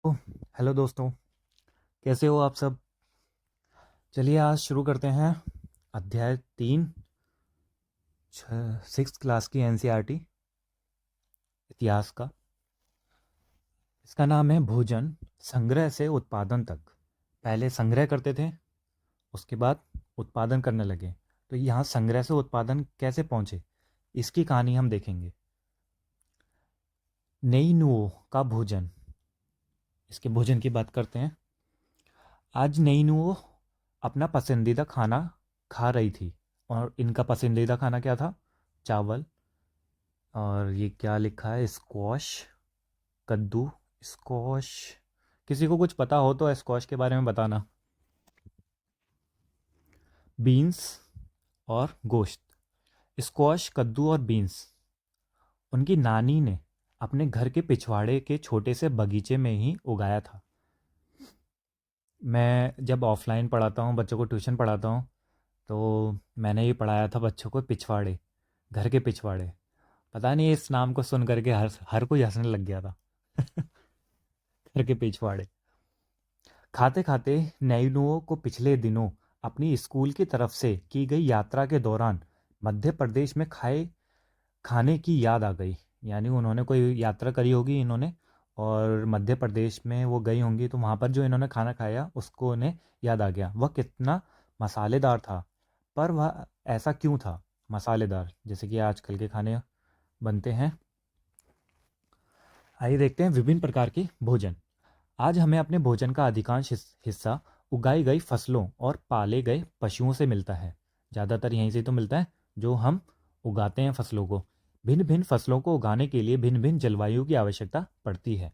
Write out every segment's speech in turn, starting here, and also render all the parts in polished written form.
ओ, hello दोस्तों। कैसे हो आप सब? चलिए आज शुरू करते हैं अध्याय 3 सिक्स क्लास की एनसीईआरटी इतिहास का। इसका नाम है भोजन संग्रह से उत्पादन तक। पहले संग्रह करते थे, उसके बाद उत्पादन करने लगे। तो यहाँ संग्रह से उत्पादन कैसे पहुँचे, इसकी कहानी हम देखेंगे। नई नुओं का भोजन, इसके भोजन की बात करते हैं। आज नई नुओं अपना पसंदीदा खाना खा रही थी, और इनका पसंदीदा खाना क्या था? चावल। और ये क्या लिखा है? स्क्वॉश, कद्दू, स्क्वॉश। किसी को कुछ पता हो तो स्क्वॉश के बारे में बताना। बीन्स और गोश्त। स्क्वॉश, कद्दू और बीन्स उनकी नानी ने अपने घर के पिछवाड़े के छोटे से बगीचे में ही उगाया था। मैं जब ऑफलाइन पढ़ाता हूँ, बच्चों को ट्यूशन पढ़ाता हूँ, तो मैंने ये पढ़ाया था बच्चों को पिछवाड़े, घर के पिछवाड़े। पता नहीं इस नाम को सुन करके हर हर कोई हंसने लग गया था। घर के पिछवाड़े। खाते खाते नैनुओं को पिछले दिनों अपनी स्कूल की तरफ से की गई यात्रा के दौरान मध्य प्रदेश में खाए खाने की याद आ गई। यानी उन्होंने कोई यात्रा करी होगी इन्होंने, और मध्य प्रदेश में वो गई होंगी, तो वहाँ पर जो इन्होंने खाना खाया उसको उन्हें याद आ गया। वह कितना मसालेदार था। पर वह ऐसा क्यों था मसालेदार, जैसे कि आजकल के खाने बनते हैं? आइए देखते हैं विभिन्न प्रकार के भोजन। आज हमें अपने भोजन का अधिकांश हिस्सा उगाई गई फसलों और पाले गए पशुओं से मिलता है। ज़्यादातर यहीं से तो मिलता है, जो हम उगाते हैं फसलों को। भिन्न भिन्न फसलों को उगाने के लिए भिन्न भिन्न जलवायु की आवश्यकता पड़ती है।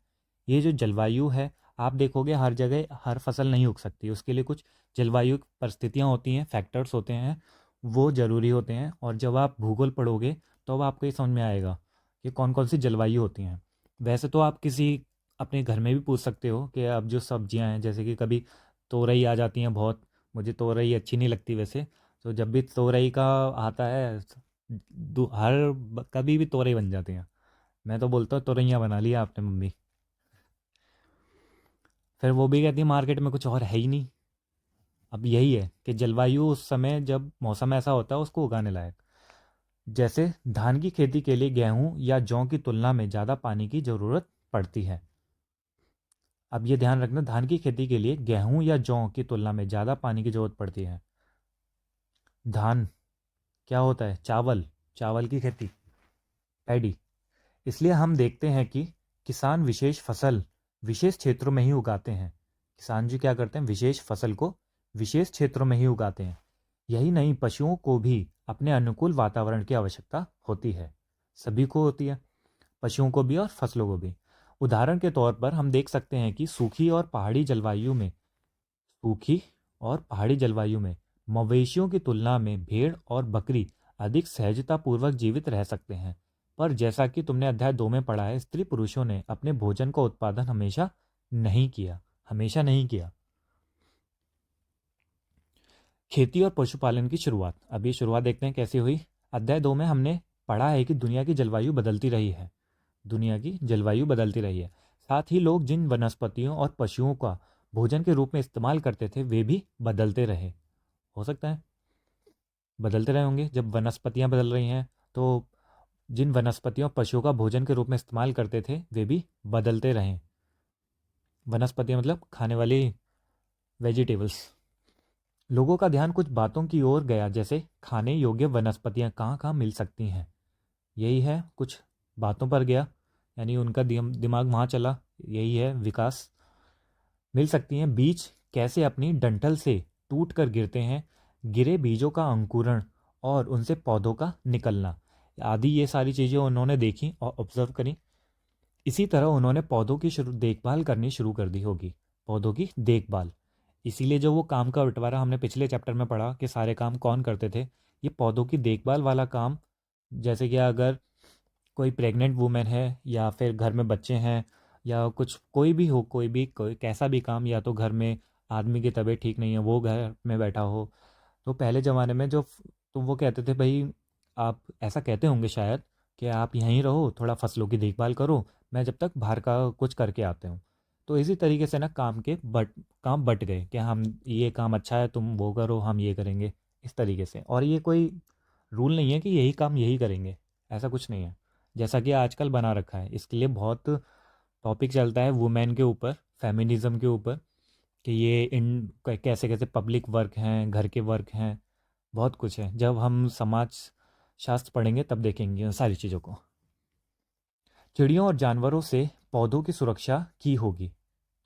ये जो जलवायु है, आप देखोगे हर जगह हर फसल नहीं उग सकती, उसके लिए कुछ जलवायु परिस्थितियाँ होती हैं, फैक्टर्स होते हैं, वो ज़रूरी होते हैं। और जब आप भूगोल पढ़ोगे तो अब आपको ये समझ में आएगा कि कौन कौन सी जलवायु होती हैं। वैसे तो आप किसी अपने घर में भी पूछ सकते हो कि अब जो सब्जियां हैं, जैसे कि कभी तोरई आ जाती हैं बहुत। मुझे तोरई अच्छी नहीं लगती वैसे। तो जब भी तोरई का आता है, कभी भी तोरई बन जाती हैं। मैं तो बोलता हूँ तोरैया बना लिया आपने मम्मी। फिर वो भी कहती है मार्केट में कुछ और है ही नहीं। अब यही है कि जलवायु उस समय जब मौसम ऐसा होता है उसको उगाने लायक। जैसे धान की खेती के लिए गेहूं या जौ की तुलना में ज़्यादा पानी की ज़रूरत पड़ती है। अब ये ध्यान रखना, धान की खेती के लिए गेहूं या जौ की तुलना में ज़्यादा पानी की ज़रूरत पड़ती है। धान क्या होता है? चावल। चावल की खेती, पैडी। इसलिए हम देखते हैं कि किसान विशेष फसल विशेष क्षेत्रों में ही उगाते हैं। किसान जी क्या करते हैं? विशेष फसल को विशेष क्षेत्रों में ही उगाते हैं। यही नहीं, पशुओं को भी अपने अनुकूल वातावरण की आवश्यकता होती है। सभी को होती है, पशुओं को भी और फसलों को भी। उदाहरण के तौर पर हम देख सकते हैं कि सूखी और पहाड़ी जलवायु में मवेशियों की तुलना में भेड़ और बकरी अधिक सहजतापूर्वक जीवित रह सकते हैं। पर जैसा कि तुमने अध्याय 2 में पढ़ा है, स्त्री पुरुषों ने अपने भोजन का उत्पादन हमेशा नहीं किया। खेती और पशुपालन की शुरुआत। अब ये शुरुआत देखते हैं कैसी हुई। अध्याय 2 में हमने पढ़ा है कि दुनिया की जलवायु बदलती रही है। दुनिया की जलवायु बदलती रही है। साथ ही लोग जिन वनस्पतियों और पशुओं का भोजन के रूप में इस्तेमाल करते थे वे भी बदलते रहे। हो सकता है बदलते रहे होंगे। जब वनस्पतियां बदल रही हैं, तो जिन वनस्पतियों पशुओं का भोजन के रूप में इस्तेमाल करते थे वे भी बदलते रहें। वनस्पतियां मतलब खाने वाली वेजिटेबल्स। लोगों का ध्यान कुछ बातों की ओर गया, जैसे खाने योग्य वनस्पतियां कहाँ कहाँ मिल सकती हैं। यही है, कुछ बातों पर गया, यानी उनका दिमाग वहाँ चला। यही है विकास। मिल सकती हैं। बीज कैसे अपनी डंठल से टूट कर गिरते हैं, गिरे बीजों का अंकुरण और उनसे पौधों का निकलना आदि, ये सारी चीज़ें उन्होंने देखी और ऑब्जर्व करी। इसी तरह उन्होंने पौधों की देखभाल करनी शुरू कर दी होगी। पौधों की देखभाल, इसीलिए जो वो काम का बंटवारा हमने पिछले चैप्टर में पढ़ा कि सारे काम कौन करते थे, ये पौधों की देखभाल वाला काम। जैसे कि अगर कोई प्रेग्नेंट वूमेन है, या फिर घर में बच्चे हैं, या कुछ कोई भी हो, कोई कैसा भी काम, या तो घर में आदमी की तबीयत ठीक नहीं है, वो घर में बैठा हो, तो पहले ज़माने में तो वो कहते थे भाई, आप ऐसा कहते होंगे शायद कि आप यहीं रहो, थोड़ा फसलों की देखभाल करो, मैं जब तक बाहर का कुछ करके आते हूँ। तो इसी तरीके से ना काम बट गए कि हम ये काम अच्छा है तुम वो करो, हम ये करेंगे, इस तरीके से। और ये कोई रूल नहीं है कि यही काम यही करेंगे, ऐसा कुछ नहीं है। जैसा कि आजकल बना रखा है, इसके लिए बहुत टॉपिक चलता है वुमेन के ऊपर, फेमिनिज्म के ऊपर, कि ये कैसे कैसे पब्लिक वर्क हैं, घर के वर्क हैं, बहुत कुछ है। जब हम समाज शास्त्र पढ़ेंगे तब देखेंगे उन सारी चीज़ों को। चिड़ियों और जानवरों से पौधों की सुरक्षा की होगी,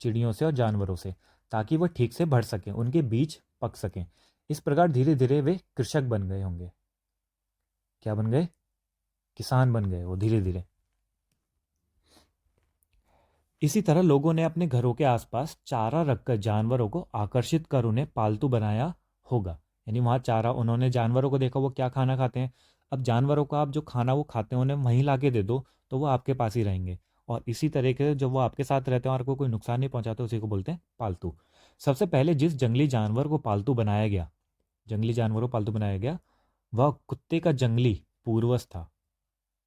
चिड़ियों से और जानवरों से, ताकि वह ठीक से बढ़ सकें, उनके बीज पक सकें। इस प्रकार धीरे धीरे वे कृषक बन गए होंगे। क्या बन गए? किसान बन गए वो धीरे धीरे। इसी तरह लोगों ने अपने घरों के आसपास चारा रखकर जानवरों को आकर्षित कर उन्हें पालतू बनाया होगा। यानी वहाँ चारा, उन्होंने जानवरों को देखा वो क्या खाना खाते हैं, अब जानवरों को आप जो खाना वो खाते हैं उन्हें वहीं ला के दे दो, तो वो आपके पास ही रहेंगे। और इसी तरीके से जब वो आपके साथ रहते हैं और कोई नुकसान नहीं पहुंचाते, उसी को बोलते हैं पालतू। सबसे पहले जिस जंगली जानवर को पालतू बनाया गया, जंगली जानवरों को पालतू बनाया गया, वह कुत्ते का जंगली पूर्वज था।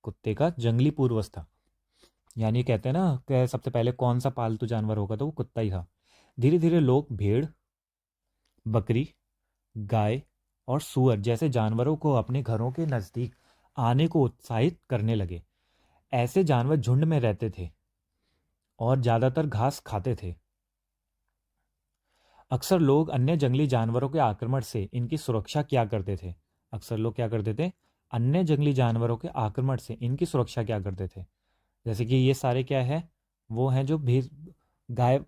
कुत्ते का जंगली पूर्वज था। यानी कहते हैं ना कि सबसे पहले कौन सा पालतू जानवर होगा, तो वो कुत्ता ही था। धीरे धीरे लोग भेड़, बकरी, गाय और सूअर जैसे जानवरों को अपने घरों के नज़दीक आने को उत्साहित करने लगे। ऐसे जानवर झुंड में रहते थे और ज़्यादातर घास खाते थे। अक्सर लोग अन्य जंगली जानवरों के आक्रमण से इनकी सुरक्षा क्या करते थे? अक्सर लोग क्या करते थे? अन्य जंगली जानवरों के आक्रमण से इनकी सुरक्षा क्या करते थे? जैसे कि ये सारे क्या है, वो हैं जो भी गाय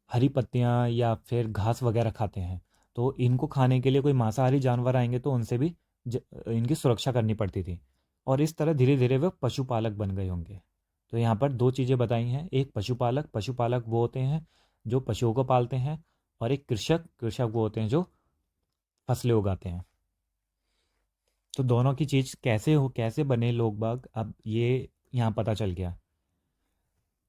हरी पत्तियाँ या फिर घास वगैरह खाते हैं। तो इनको खाने के लिए कोई मांसाहारी जानवर आएंगे तो उनसे भी इनकी सुरक्षा करनी पड़ती थी। और इस तरह धीरे धीरे वे पशुपालक बन गए होंगे। तो यहाँ पर दो चीज़ें बताई हैं, एक पशुपालक, पशुपालक वो होते हैं जो पशुओं को पालते हैं, और एक कृषक, कृषक वो होते हैं जो फसलें उगाते हैं। तो दोनों की चीज़ कैसे बने लोग बाग, अब ये यहाँ पता चल गया।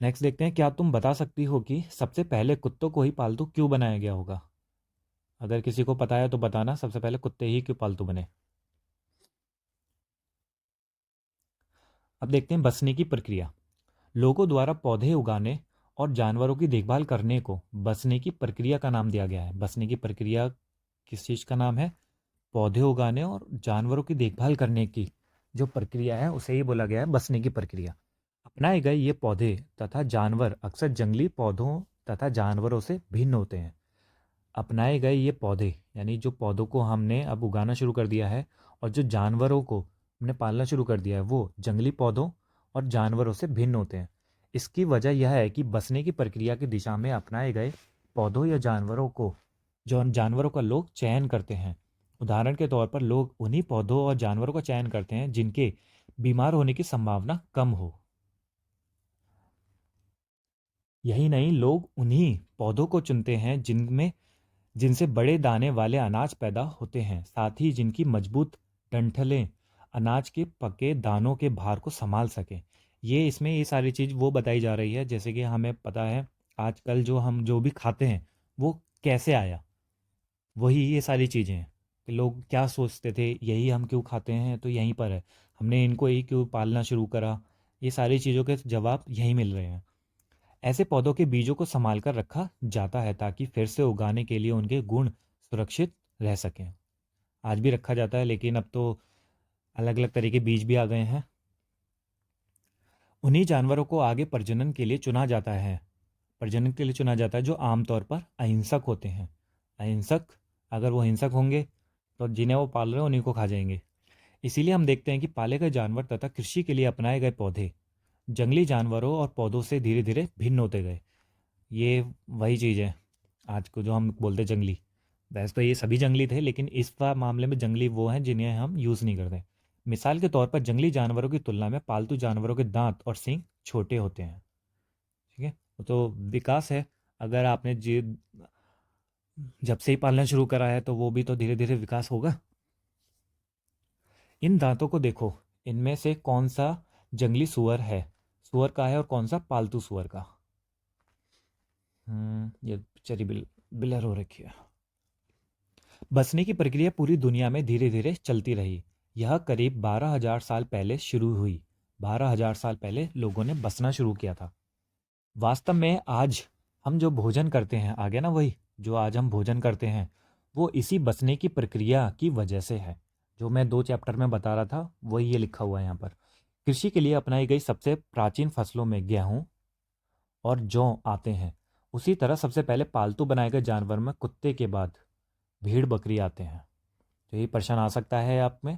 नेक्स्ट देखते हैं, क्या तुम बता सकती हो कि सबसे पहले कुत्तों को ही पालतू क्यों बनाया गया होगा? अगर किसी को पता है तो बताना, सबसे पहले कुत्ते ही क्यों पालतू बने। अब देखते हैं बसने की प्रक्रिया। लोगों द्वारा पौधे उगाने और जानवरों की देखभाल करने को बसने की प्रक्रिया का नाम दिया गया है। बसने की प्रक्रिया किस चीज़ का नाम है? पौधे उगाने और जानवरों की देखभाल करने की जो प्रक्रिया है उसे ही बोला गया है बसने की प्रक्रिया। अपनाए गए ये पौधे तथा जानवर अक्सर जंगली पौधों तथा जानवरों से भिन्न होते हैं। अपनाए गए ये पौधे यानी जो पौधों को हमने अब उगाना शुरू कर दिया है, और जो जानवरों को हमने पालना शुरू कर दिया है, वो जंगली पौधों और जानवरों से भिन्न होते हैं। इसकी वजह यह है कि बसने की प्रक्रिया की दिशा में अपनाए गए पौधों या जानवरों को, जो जानवरों का लोग चयन करते हैं। उदाहरण के तौर पर लोग उन्हीं पौधों और जानवरों का चयन करते हैं जिनके बीमार होने की संभावना कम हो। यही नहीं, लोग उन्हीं पौधों को चुनते हैं जिनसे बड़े दाने वाले अनाज पैदा होते हैं, साथ ही जिनकी मजबूत डंठलें अनाज के पके दानों के भार को संभाल सकें। ये सारी चीज़ वो बताई जा रही है, जैसे कि हमें पता है आजकल जो हम जो भी खाते हैं वो कैसे आया, वही ये सारी चीज़ें हैं कि लोग क्या सोचते थे, यही हम क्यों खाते हैं, तो यहीं पर है, हमने इनको यही क्यों पालना शुरू करा। ये सारी चीज़ों के जवाब यहीं मिल रहे हैं। ऐसे पौधों के बीजों को संभाल कर रखा जाता है ताकि फिर से उगाने के लिए उनके गुण सुरक्षित रह सकें। आज भी रखा जाता है, लेकिन अब तो अलग अलग तरह के बीज भी आ गए हैं। उन्हीं जानवरों को आगे प्रजनन के लिए चुना जाता है जो आमतौर पर अहिंसक होते हैं। अहिंसक, अगर वो हिंसक होंगे तो जिन्हें वो पाल रहे हैं उन्हीं को खा जाएंगे। इसीलिए हम देखते हैं कि पाले गए जानवर तथा कृषि के लिए अपनाए गए पौधे जंगली जानवरों और पौधों से धीरे धीरे भिन्न होते गए। ये वही चीज़ है आज को जो हम बोलते हैं जंगली। वैसे तो ये सभी जंगली थे, लेकिन इस मामले में जंगली वो हैं जिन्हें हम यूज़ नहीं करते। मिसाल के तौर पर जंगली जानवरों की तुलना में पालतू जानवरों के दांत और सींग छोटे होते हैं। ठीक है, तो विकास है। अगर आपने जी जब से ही पालना शुरू करा है तो वो भी तो धीरे धीरे विकास होगा। इन दांतों को देखो, इनमें से कौन सा जंगली सुअर का है और कौन सा पालतू सुअर का। ये चरी बिलर हो रखी है। बसने की प्रक्रिया पूरी दुनिया में धीरे धीरे चलती रही। यह करीब 12,000 साल पहले शुरू हुई। 12,000 साल पहले लोगों ने बसना शुरू किया था। वास्तव में आज हम जो भोजन करते हैं, आ गया ना वही, जो आज हम भोजन करते हैं वो इसी बचने की प्रक्रिया की वजह से है। जो मैं 2 चैप्टर में बता रहा था वही ये लिखा हुआ है यहाँ पर। कृषि के लिए अपनाई गई सबसे प्राचीन फसलों में गेहूँ और जौ आते हैं। उसी तरह सबसे पहले पालतू बनाए गए जानवर में कुत्ते के बाद भेड़ बकरी आते हैं। तो ये प्रश्न आ सकता है आप में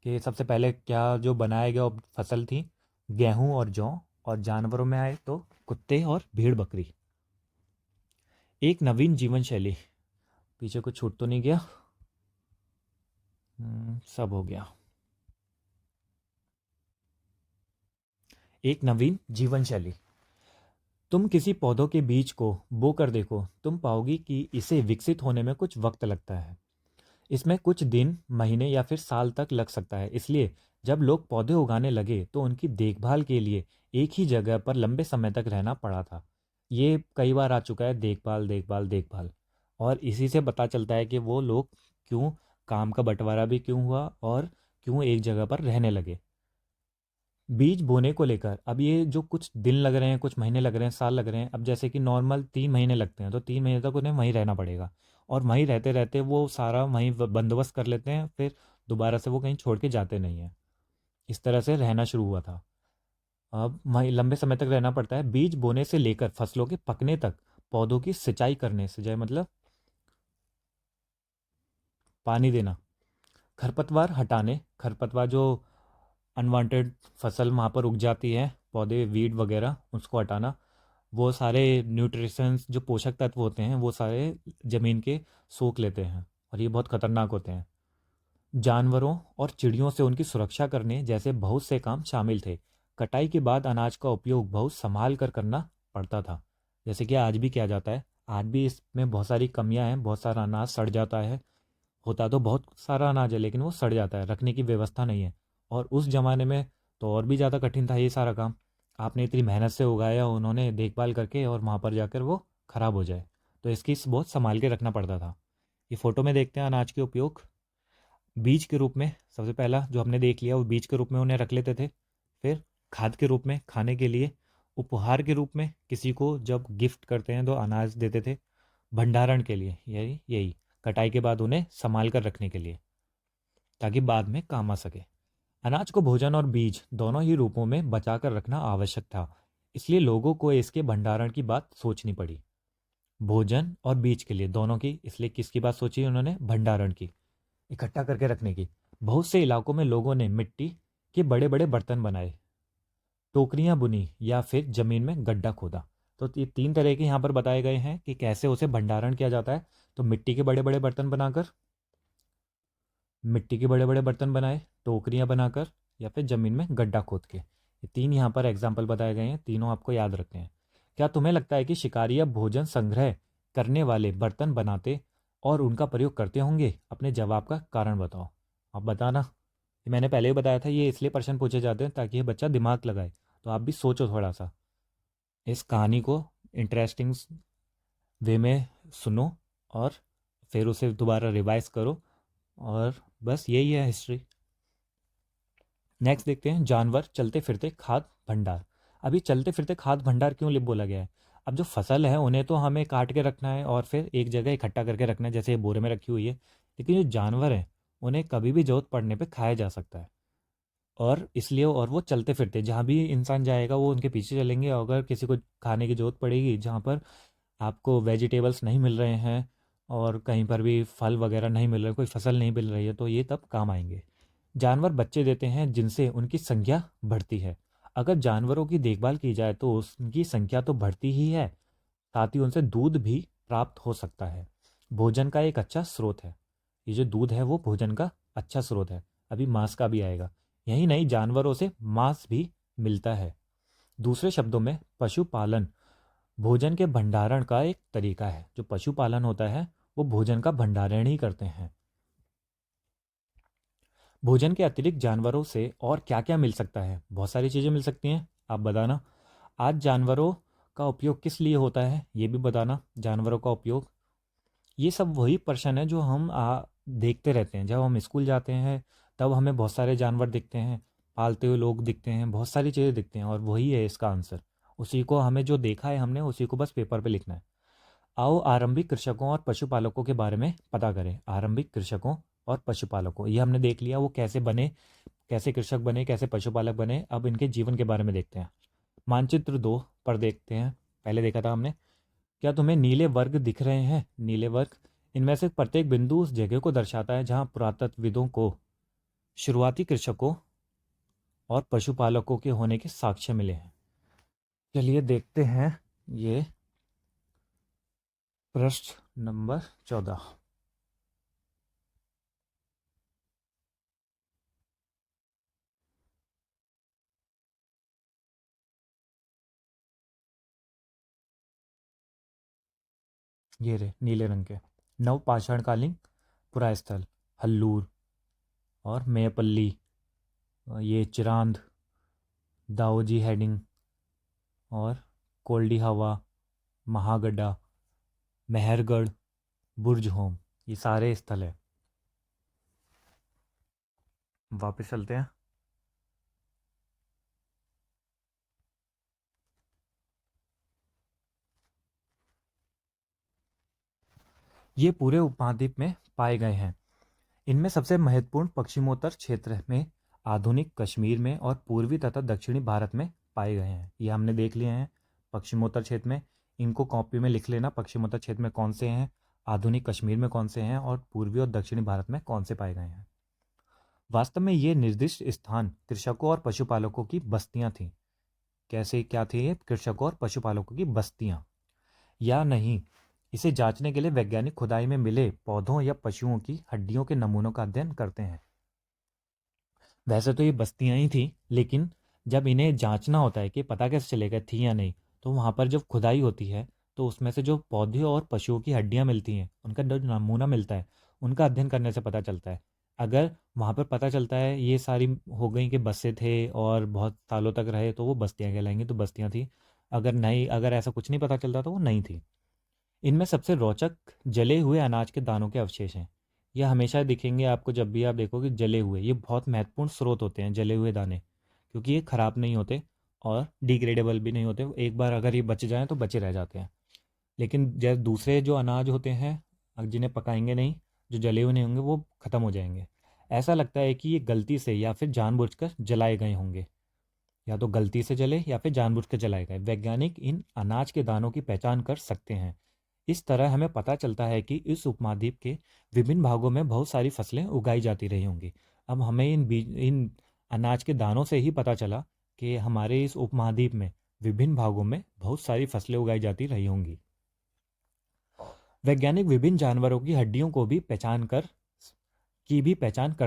कि सबसे पहले क्या जो बनाया गया फसल थी गेहूं और जौ, और जानवरों में आए तो कुत्ते और भेड़ बकरी। एक नवीन जीवन शैली, पीछे कुछ छूट तो नहीं गया? सब हो गया। एक नवीन जीवन शैली। तुम किसी पौधों के बीज को बो कर देखो, तुम पाओगी कि इसे विकसित होने में कुछ वक्त लगता है। इसमें कुछ दिन, महीने या फिर साल तक लग सकता है। इसलिए जब लोग पौधे उगाने लगे तो उनकी देखभाल के लिए एक ही जगह पर लंबे समय तक रहना पड़ा था। ये कई बार आ चुका है, देखभाल देखभाल देखभाल। और इसी से पता चलता है कि वो लोग क्यों, काम का बंटवारा भी क्यों हुआ और क्यों एक जगह पर रहने लगे। बीज बोने को लेकर अब ये जो कुछ दिन लग रहे हैं, कुछ महीने लग रहे हैं, साल लग रहे हैं, अब जैसे कि नॉर्मल 3 महीने लगते हैं तो 3 महीने तक उन्हें वहीं रहना पड़ेगा। और वहीं रहते रहते वो सारा वहीं बंदोबस्त कर लेते हैं, फिर दोबारा से वो कहीं छोड़ के जाते नहीं हैं। इस तरह से रहना शुरू हुआ था। अब वहीं लंबे समय तक रहना पड़ता है। बीज बोने से लेकर फसलों के पकने तक पौधों की सिंचाई करने, सिंचाई मतलब पानी देना, खरपतवार हटाने, खरपतवार जो अनवांटेड फसल वहाँ पर उग जाती है, पौधे वीड वगैरह, उसको हटाना। वो सारे न्यूट्रिशंस जो पोषक तत्व होते हैं वो सारे ज़मीन के सोख लेते हैं और ये बहुत खतरनाक होते हैं। जानवरों और चिड़ियों से उनकी सुरक्षा करने जैसे बहुत से काम शामिल थे। कटाई के बाद अनाज का उपयोग बहुत संभाल कर करना पड़ता था, जैसे कि आज भी किया जाता है। आज भी इसमें बहुत सारी कमियां हैं, बहुत सारा अनाज सड़ जाता है। होता तो बहुत सारा अनाज है लेकिन वो सड़ जाता है, रखने की व्यवस्था नहीं है। और उस ज़माने में तो और भी ज़्यादा कठिन था ये सारा काम। आपने इतनी मेहनत से उगाया, उन्होंने देखभाल करके, और वहाँ पर जाकर वो ख़राब हो जाए, तो इसकी बहुत संभाल के रखना पड़ता था। ये फ़ोटो में देखते हैं अनाज के उपयोग। बीज के रूप में सबसे पहला जो हमने देख लिया, वो बीज के रूप में उन्हें रख लेते थे। फिर खाद के रूप में खाने के लिए, उपहार के रूप में किसी को जब गिफ्ट करते हैं तो अनाज देते थे, भंडारण के लिए, यही यही कटाई के बाद उन्हें संभाल कर रखने के लिए ताकि बाद में काम आ सके। अनाज को भोजन और बीज दोनों ही रूपों में बचा कर रखना आवश्यक था, इसलिए लोगों को इसके भंडारण की बात सोचनी पड़ी। भोजन और बीज के लिए दोनों की, इसलिए किसकी बात सोची उन्होंने? भंडारण की, इकट्ठा करके रखने की। बहुत से इलाकों में लोगों ने मिट्टी के बड़े बड़े बर्तन बनाए, टोकरियां बुनी या फिर जमीन में गड्ढा खोदा। तो ये 3 तरह के यहाँ पर बताए गए हैं कि कैसे उसे भंडारण किया जाता है। तो मिट्टी के बड़े बड़े बर्तन बनाकर, मिट्टी के बड़े बड़े बर्तन बनाए, टोकरियां बनाकर, या फिर ज़मीन में गड्ढा खोद के। ये 3 यहाँ पर एग्जाम्पल बताए गए हैं, तीनों आपको याद रखने हैं। क्या तुम्हें लगता है कि शिकारी अब भोजन संग्रह करने वाले बर्तन बनाते और उनका प्रयोग करते होंगे? अपने जवाब का कारण बताओ। आप बताना। ये मैंने पहले ही बताया था, ये इसलिए प्रश्न पूछे जाते हैं ताकि ये बच्चा दिमाग लगाए। तो आप भी सोचो थोड़ा सा, इस कहानी को इंटरेस्टिंग वे में सुनो और फिर उसे दोबारा रिवाइज करो। और बस यही है हिस्ट्री। नेक्स्ट देखते हैं, जानवर चलते फिरते खाद भंडार। अभी चलते फिरते खाद भंडार क्यों बोला गया है? अब जो फसल है उन्हें तो हमें काट के रखना है और फिर एक जगह इकट्ठा करके रखना है, जैसे ये बोरे में रखी हुई है। लेकिन जो जानवर हैं उन्हें कभी भी जरूरत पड़ने पे खाया जा सकता है, और इसलिए, और वो चलते फिरते जहाँ भी इंसान जाएगा वो उनके पीछे चलेंगे। अगर किसी को खाने की जरूरत पड़ेगी, जहाँ पर आपको वेजिटेबल्स नहीं मिल रहे हैं और कहीं पर भी फल वगैरह नहीं मिल रहे, कोई फसल नहीं मिल रही है, तो ये तब काम आएंगे। जानवर बच्चे देते हैं जिनसे उनकी संख्या बढ़ती है। अगर जानवरों की देखभाल की जाए तो उनकी संख्या तो बढ़ती ही है, साथ ही उनसे दूध भी प्राप्त हो सकता है। भोजन का एक अच्छा स्रोत है। ये जो दूध है वो भोजन का अच्छा स्रोत है। अभी मांस का भी आएगा। यही नहीं, जानवरों से मांस भी मिलता है। दूसरे शब्दों में पशुपालन भोजन के भंडारण का एक तरीका है। जो पशुपालन होता है वो भोजन का भंडारण ही करते हैं। भोजन के अतिरिक्त जानवरों से और क्या क्या मिल सकता है? बहुत सारी चीज़ें मिल सकती हैं, आप बताना। आज जानवरों का उपयोग किस लिए होता है ये भी बताना। जानवरों का उपयोग, ये सब वही प्रश्न है जो हम देखते रहते हैं। जब हम स्कूल जाते हैं तब हमें बहुत सारे जानवर दिखते हैं, पालते हुए लोग दिखते हैं, बहुत सारी चीज़ें दिखते हैं, और वही है इसका आंसर। उसी को हमें जो देखा है हमने उसी को बस पेपर पे लिखना है। आओ आरंभिक कृषकों और पशुपालकों के बारे में पता करें। आरंभिक कृषकों और पशुपालकों, ये हमने देख लिया वो कैसे बने, कैसे कृषक बने, कैसे पशुपालक बने। अब इनके जीवन के बारे में देखते हैं। मानचित्र 2 पर देखते हैं। पहले देखा था हमने। क्या तुम्हें नीले वर्ग दिख रहे हैं? नीले वर्ग, इनमें से प्रत्येक बिंदु उस जगह को दर्शाता है जहां पुरातत्वविदों को शुरुआती कृषकों और पशुपालकों के होने के साक्ष्य मिले हैं। चलिए देखते हैं ये पृष्ठ नंबर 14। ये रे नीले रंग के नवपाषाणकालीन पुरास्थल हल्लूर और मेयपल्ली, ये चिरांद, दाओजी हेडिंग और कोल्डी हवा, महागड्डा, मेहरगढ़, बुर्ज होम, ये सारे स्थल है। वापस चलते हैं। ये पूरे उपमहाद्वीप में पाए गए हैं। इनमें सबसे महत्वपूर्ण पश्चिमोत्तर क्षेत्र में, आधुनिक कश्मीर में और पूर्वी तथा दक्षिणी भारत में पाए गए हैं। ये हमने देख लिए हैं पश्चिमोत्तर क्षेत्र में। इनको कॉपी में लिख लेना, पश्चिमोत्तर क्षेत्र में कौन से हैं, आधुनिक कश्मीर में कौन से हैं और पूर्वी और दक्षिणी भारत में कौन से पाए गए हैं। वास्तव में ये निर्दिष्ट स्थान कृषकों और पशुपालकों की बस्तियां थीं। कैसे क्या थे ये कृषकों और पशुपालकों की बस्तियां या नहीं, इसे जांचने के लिए वैज्ञानिक खुदाई में मिले पौधों या पशुओं की हड्डियों के नमूनों का अध्ययन करते हैं। वैसे तो ये बस्तियां ही थी, लेकिन जब इन्हें जांचना होता है कि पता कैसे चलेगा थी या नहीं, तो वहाँ पर जब खुदाई होती है तो उसमें से जो पौधे और पशुओं की हड्डियाँ मिलती हैं, उनका जो नमूना मिलता है, उनका अध्ययन करने से पता चलता है। अगर वहाँ पर पता चलता है ये सारी हो गई कि बसे थे और बहुत सालों तक रहे, तो वो बस्तियाँ कहलाएंगी, तो बस्तियाँ थी। अगर नहीं, अगर ऐसा कुछ नहीं पता चलता तो वो नहीं थी। इनमें सबसे रोचक जले हुए अनाज के दानों के अवशेष हैं। ये हमेशा दिखेंगे आपको जब भी आप देखोगे जले हुए, ये बहुत महत्वपूर्ण स्रोत होते हैं जले हुए दाने, क्योंकि ये खराब नहीं होते और डिग्रेडेबल भी नहीं होते। एक बार अगर ये बच जाएं तो बचे रह जाते हैं। लेकिन जैसे दूसरे जो अनाज होते हैं, जिन्हें पकाएंगे नहीं, जो जले हुए नहीं होंगे, वो ख़त्म हो जाएंगे। ऐसा लगता है कि ये गलती से या फिर जानबूझकर जलाए गए होंगे, या तो गलती से जले या फिर जानबूझकर जलाए गए। वैज्ञानिक इन अनाज के दानों की पहचान कर सकते हैं। इस तरह हमें पता चलता है कि इस उपमहाद्वीप के विभिन्न भागों में बहुत सारी फसलें उगाई जाती रही होंगी। अब हमें इन अनाज के दानों से ही पता चला कि हमारे इस उपमहाद्वीप में विभिन्न भागों में बहुत सारी फसलें उगाई जाती रही होंगी। वैज्ञानिक विभिन्न जानवरों की हड्डियों को भी पहचान कर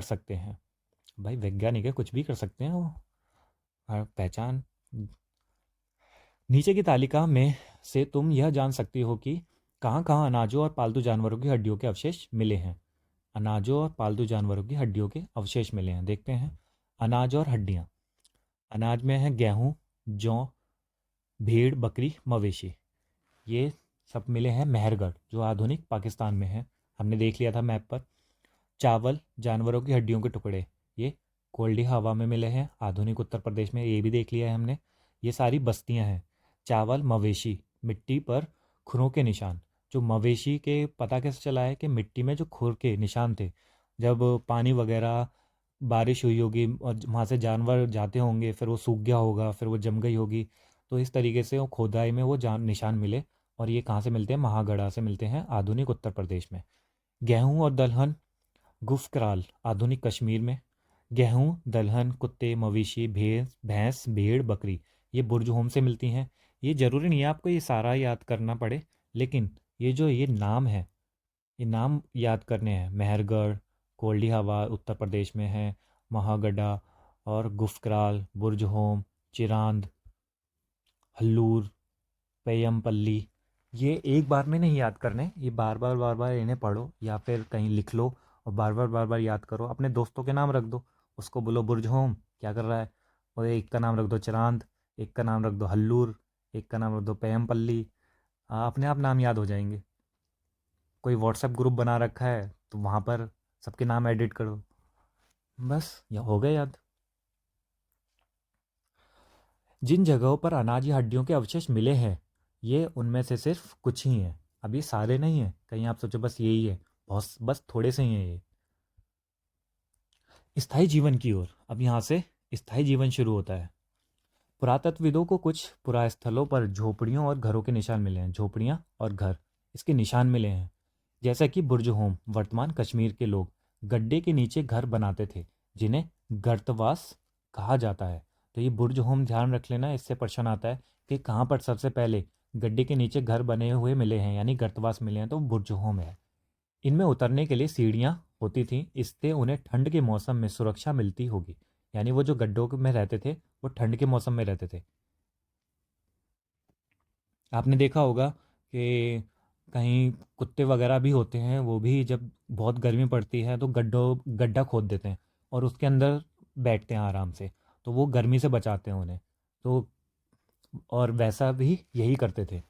सकते हैं। भाई वैज्ञानिक है, कुछ भी कर सकते हैं वो। पहचान, नीचे की तालिका में से तुम यह जान सकती हो कि कहाँ कहाँ अनाजों और पालतू जानवरों की हड्डियों के अवशेष मिले हैं। अनाजों और पालतू जानवरों की हड्डियों के अवशेष मिले हैं, देखते हैं। अनाज और हड्डियाँ। अनाज में है गेहूँ, जौ, भेड़, बकरी, मवेशी। ये सब मिले हैं मेहरगढ़, जो आधुनिक पाकिस्तान में है। हमने देख लिया था मैप पर। चावल, जानवरों की हड्डियों के टुकड़े, ये कोल्डी हवा में मिले हैं, आधुनिक उत्तर प्रदेश में, ये भी देख लिया है हमने। ये सारी बस्तियां हैं। चावल, मवेशी, मिट्टी पर खुरों के निशान। जो मवेशी के पता कैसे चला है कि मिट्टी में जो खुर के निशान थे, जब पानी वगैरह बारिश हुई होगी और वहाँ से जानवर जाते होंगे, फिर वो सूख गया होगा, फिर वो जम गई होगी, तो इस तरीके से वो खोदाई में वो जान निशान मिले। और ये कहाँ से मिलते हैं? महागढ़ा से मिलते हैं, आधुनिक उत्तर प्रदेश में। गेहूँ और दलहन, गुफकराल, आधुनिक कश्मीर में। गेहूँ, दलहन, कुत्ते, मवेशी, भैंस, भेड़, बकरी, ये बुर्ज होम से मिलती हैं। ये ज़रूरी नहीं है आपको ये सारा याद करना पड़े, लेकिन ये नाम है, ये नाम याद करने हैं। मेहरगढ़, कोल्डी हवा उत्तर प्रदेश में है, महागड्डा और गुफकराल, बुर्ज होम, चिरांद, हल्लूर, पेयमपल्ली। ये एक बार में नहीं याद करने, ये बार बार इन्हें पढ़ो या फिर कहीं लिख लो और बार बार याद करो। अपने दोस्तों के नाम रख दो, उसको बोलो बुर्ज होम क्या कर रहा है, और एक का नाम रख दो चिरांद, एक का नाम रख दो हल्लूर, एक का नाम रख दो पेयमपल्ली। अपने आप नाम याद हो जाएंगे। कोई व्हाट्सएप ग्रुप बना रखा है तो वहाँ पर सबके नाम एडिट करो, बस ये हो गए याद। जिन जगहों पर अनाज या हड्डियों के अवशेष मिले हैं, ये उनमें से सिर्फ कुछ ही हैं। अब ये सारे नहीं हैं, कहीं आप सोचो बस यही है, बहुत बस थोड़े से ही हैं ये। स्थायी जीवन की ओर, अब यहाँ से स्थायी जीवन शुरू होता है। पुरातत्वविदों को कुछ पुरास्थलों पर झोपड़ियों और घरों के निशान मिले हैं। झोपड़ियाँ और घर, इसके निशान मिले हैं। जैसा कि बुर्जहोम, वर्तमान कश्मीर के लोग गड्ढे के नीचे घर बनाते थे, जिन्हें गर्तवास कहा जाता है। तो ये बुर्जहोम ध्यान रख लेना, इससे प्रश्न आता है कि कहाँ पर सबसे पहले गड्ढे के नीचे घर बने हुए मिले हैं, यानी गर्तवास मिले हैं, तो बुर्जहोम है। इनमें उतरने के लिए सीढ़ियाँ होती थीं, इससे उन्हें ठंड के मौसम में सुरक्षा मिलती होगी। यानी वो जो गड्ढों में रहते थे, वो ठंड के मौसम में रहते थे। आपने देखा होगा कि कहीं कुत्ते वगैरह भी होते हैं, वो भी जब बहुत गर्मी पड़ती है तो गड्ढा खोद देते हैं और उसके अंदर बैठते हैं आराम से, तो वो गर्मी से बचाते हैं उन्हें। तो और वैसा भी यही करते थे।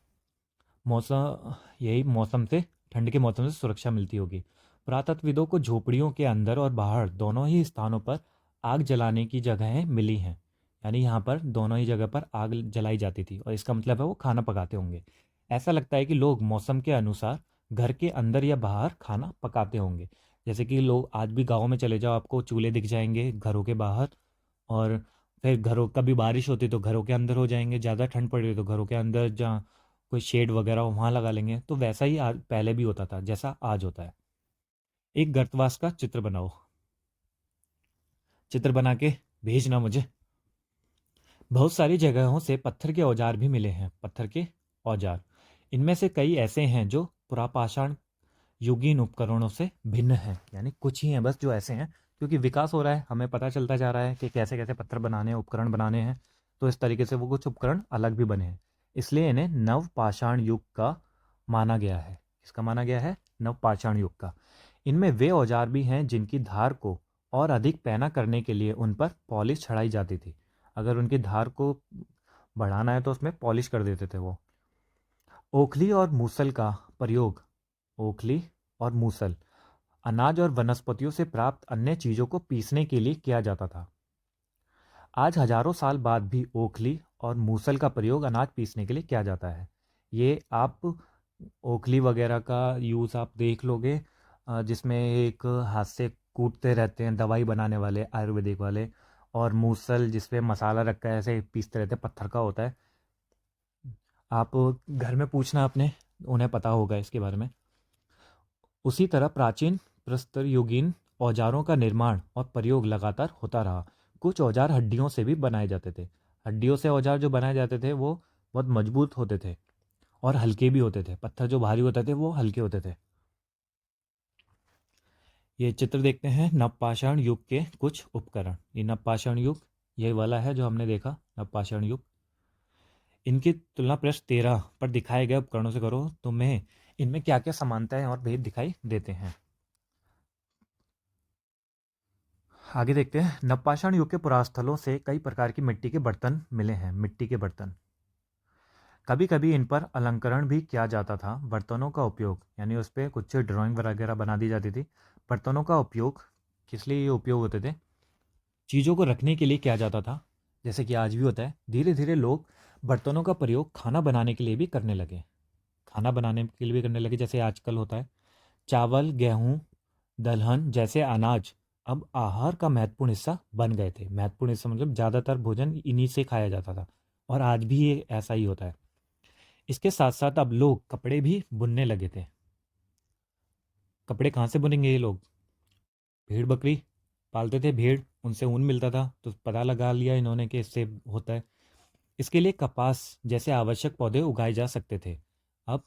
मौसम यही मौसम से ठंड के मौसम से सुरक्षा मिलती होगी। पुरातत्वविदों को झोपड़ियों के अंदर और बाहर दोनों ही स्थानों पर आग जलाने की जगहें मिली हैं। यानी यहाँ पर दोनों ही जगह पर आग जलाई जाती थी, और इसका मतलब है वो खाना पकाते होंगे। ऐसा लगता है कि लोग मौसम के अनुसार घर के अंदर या बाहर खाना पकाते होंगे। जैसे कि लोग आज भी गाँव में चले जाओ, आपको चूल्हे दिख जाएंगे घरों के बाहर। और फिर घरों, कभी बारिश होती तो घरों के अंदर हो जाएंगे, ज़्यादा ठंड पड़ रही तो घरों के अंदर, जहाँ कोई शेड वगैरह हो वहाँ लगा लेंगे। तो वैसा ही आज पहले भी होता था जैसा आज होता है। एक गर्तवास का चित्र बनाओ, चित्र बना के भेजना मुझे। बहुत सारी जगहों से पत्थर के औजार भी मिले हैं। पत्थर के औजार, इनमें से कई ऐसे हैं जो पुरापाषाण युगीन उपकरणों से भिन्न हैं। यानी कुछ ही हैं बस जो ऐसे हैं, क्योंकि विकास हो रहा है, हमें पता चलता जा रहा है कि कैसे कैसे पत्थर बनाने हैं, उपकरण बनाने हैं। तो इस तरीके से वो कुछ उपकरण अलग भी बने हैं, इसलिए इन्हें नवपाषाण युग का माना गया है। इसका माना गया है नवपाषाण युग का। इनमें वे औजार भी हैं जिनकी धार को और अधिक पैना करने के लिए उन पर पॉलिश चढ़ाई जाती थी। अगर उनकी धार को बढ़ाना है तो उसमें पॉलिश कर देते थे वो। ओखली और मूसल का प्रयोग, ओखली और मूसल अनाज और वनस्पतियों से प्राप्त अन्य चीज़ों को पीसने के लिए किया जाता था। आज हजारों साल बाद भी ओखली और मूसल का प्रयोग अनाज पीसने के लिए किया जाता है। ये आप ओखली वगैरह का यूज़ आप देख लोगे, जिसमें एक हाथ से कूटते रहते हैं दवाई बनाने वाले आयुर्वेदिक वाले, और मूसल जिसपे मसाला रखा है ऐसे पीसते रहते हैं, पत्थर का होता है। आप घर में पूछना अपने, उन्हें पता होगा इसके बारे में। उसी तरह प्राचीन प्रस्तर युगीन औजारों का निर्माण और प्रयोग लगातार होता रहा। कुछ औजार हड्डियों से भी बनाए जाते थे। हड्डियों से औजार जो बनाए जाते थे वो बहुत मजबूत होते थे और हल्के भी होते थे। पत्थर जो भारी होते थे वो हल्के होते थे। ये चित्र देखते हैं नवपाषाण युग के कुछ उपकरण। ये नवपाषाण युग ये वाला है जो हमने देखा, नवपाषाण युग। इनकी तुलना पृष्ठ 13 पर दिखाए गए उपकरणों से करो, तुम्हें इनमें क्या क्या समानताएं और भेद दिखाई देते हैं। आगे देखते हैं। नवपाषाण युग के पुरास्थलों से कई प्रकार की मिट्टी के बर्तन मिले हैं। मिट्टी के बर्तन, कभी कभी इन पर अलंकरण भी किया जाता था। बर्तनों का उपयोग, यानी उस पर कुछ ड्राइंग वगैरह बना दी जाती थी। बर्तनों का उपयोग किस लिए ये उपयोग होते थे? चीज़ों को रखने के लिए किया जाता था, जैसे कि आज भी होता है। धीरे धीरे लोग बर्तनों का प्रयोग खाना बनाने के लिए भी करने लगे। खाना बनाने के लिए भी करने लगे, जैसे आजकल होता है। चावल, गेहूँ, दलहन जैसे अनाज अब आहार का महत्वपूर्ण हिस्सा बन गए थे। महत्वपूर्ण हिस्सा मतलब ज़्यादातर भोजन इन्हीं से खाया जाता था, और आज भी ये ऐसा ही होता है। इसके साथ साथ अब लोग कपड़े भी बुनने लगे थे। कपड़े कहाँ से बुनेंगे ये लोग? भेड़ बकरी पालते थे, भेड़, उनसे ऊन मिलता था, तो पता लगा लिया इन्होंने कि इससे होता है। इसके लिए कपास जैसे आवश्यक पौधे उगाए जा सकते थे। अब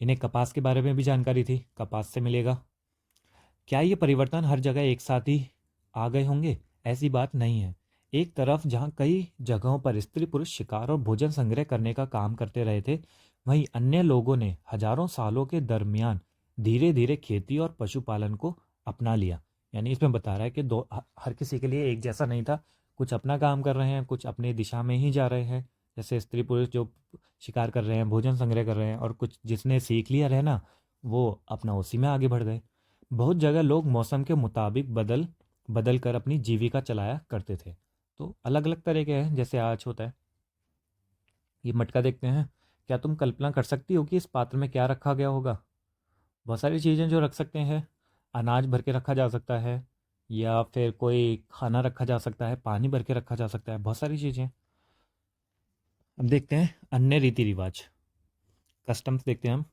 इन्हें कपास के बारे में भी जानकारी थी, कपास से मिलेगा। क्या ये परिवर्तन हर जगह एक साथ ही आ गए होंगे? ऐसी बात नहीं है। एक तरफ जहाँ कई जगहों पर स्त्री पुरुष शिकार और भोजन संग्रह करने का काम करते रहे थे, वहीं अन्य लोगों ने हजारों सालों के दरमियान धीरे धीरे खेती और पशुपालन को अपना लिया। यानी इसमें बता रहा है कि हर किसी के लिए एक जैसा नहीं था। कुछ अपना काम कर रहे हैं, कुछ अपनी दिशा में ही जा रहे हैं। जैसे स्त्री पुरुष जो शिकार कर रहे हैं, भोजन संग्रह कर रहे हैं, और कुछ जिसने सीख लिया रहना, वो अपना उसी में आगे बढ़ गए। बहुत जगह लोग मौसम के मुताबिक बदल बदल कर अपनी जीविका चलाया करते थे। तो अलग अलग तरह के हैं, जैसे आज होता है। ये मटका देखते हैं, क्या तुम कल्पना कर सकती हो कि इस पात्र में क्या रखा गया होगा? बहुत सारी चीज़ें जो रख सकते हैं। अनाज भर के रखा जा सकता है, या फिर कोई खाना रखा जा सकता है, पानी भर के रखा जा सकता है, बहुत सारी चीज़ें। अब देखते हैं अन्य रीति रिवाज, कस्टम्स देखते हैं हम।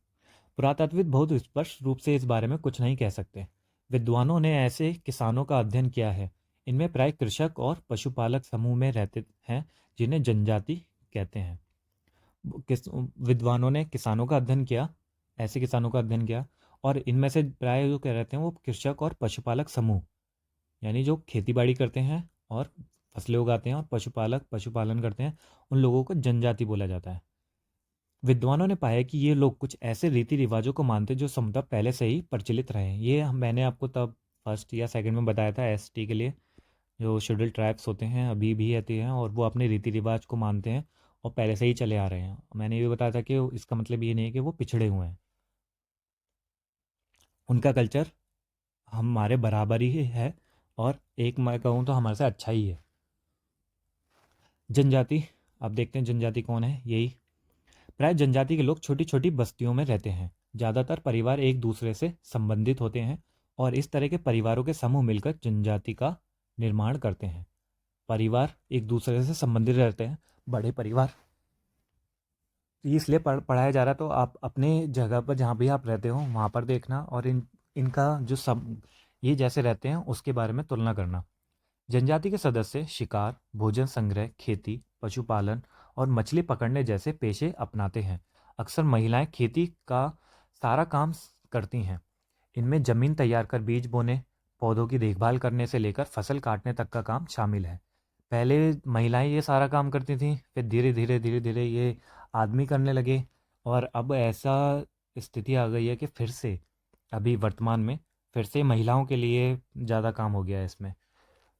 पुरातात्विद बहुत स्पष्ट रूप से इस बारे में कुछ नहीं कह सकते। विद्वानों ने ऐसे किसानों का अध्ययन किया है। इनमें प्राय कृषक और पशुपालक समूह में रहते हैं, जिन्हें जनजाति कहते हैं। विद्वानों ने किसानों का अध्ययन किया, ऐसे किसानों का अध्ययन किया, और इनमें से प्राय जो कह रहते हैं वो कृषक और पशुपालक समूह, यानी जो खेती बाड़ी करते हैं और फसलें उगाते हैं और पशुपालक पशुपालन करते हैं, उन लोगों को जनजाति बोला जाता है। विद्वानों ने पाया कि ये लोग कुछ ऐसे रीति रिवाजों को मानते जो समुदाय पहले से ही प्रचलित रहे हैं। ये मैंने आपको तब फर्स्ट या सेकंड में बताया था, एसटी के लिए जो शेड्यूल ट्राइब्स होते हैं अभी भी रहते हैं और वो अपने रीति रिवाज को मानते हैं और पहले से ही चले आ रहे हैं। मैंने ये भी बताया था कि इसका मतलब ये नहीं है कि वो पिछड़े हुए हैं, उनका कल्चर हमारे बराबर ही है, और एक मैं कहूँ तो हमारे से अच्छा ही है। जनजाति, अब देखते हैं जनजाति कौन है। यही प्राय जनजाति के लोग छोटी छोटी बस्तियों में रहते हैं। ज़्यादातर परिवार एक दूसरे से संबंधित होते हैं और इस तरह के परिवारों के समूह मिलकर जनजाति का निर्माण करते हैं। परिवार एक दूसरे से संबंधित रहते हैं, बड़े परिवार। ये इसलिए पढ़ाया जा रहा है, तो आप अपने जगह पर जहाँ भी आप रहते हो वहाँ पर देखना, और इनका जो सब ये जैसे रहते हैं उसके बारे में तुलना करना। जनजाति के सदस्य शिकार, भोजन संग्रह, खेती, पशुपालन और मछली पकड़ने जैसे पेशे अपनाते हैं। अक्सर महिलाएं खेती का सारा काम करती हैं। इनमें जमीन तैयार कर बीज बोने, पौधों की देखभाल करने से लेकर फसल काटने तक का काम शामिल है। पहले महिलाएं ये सारा काम करती थीं, फिर धीरे धीरे ये आदमी करने लगे, और अब ऐसा स्थिति आ गई है कि फिर से अभी वर्तमान में फिर से महिलाओं के लिए ज़्यादा काम हो गया है इसमें।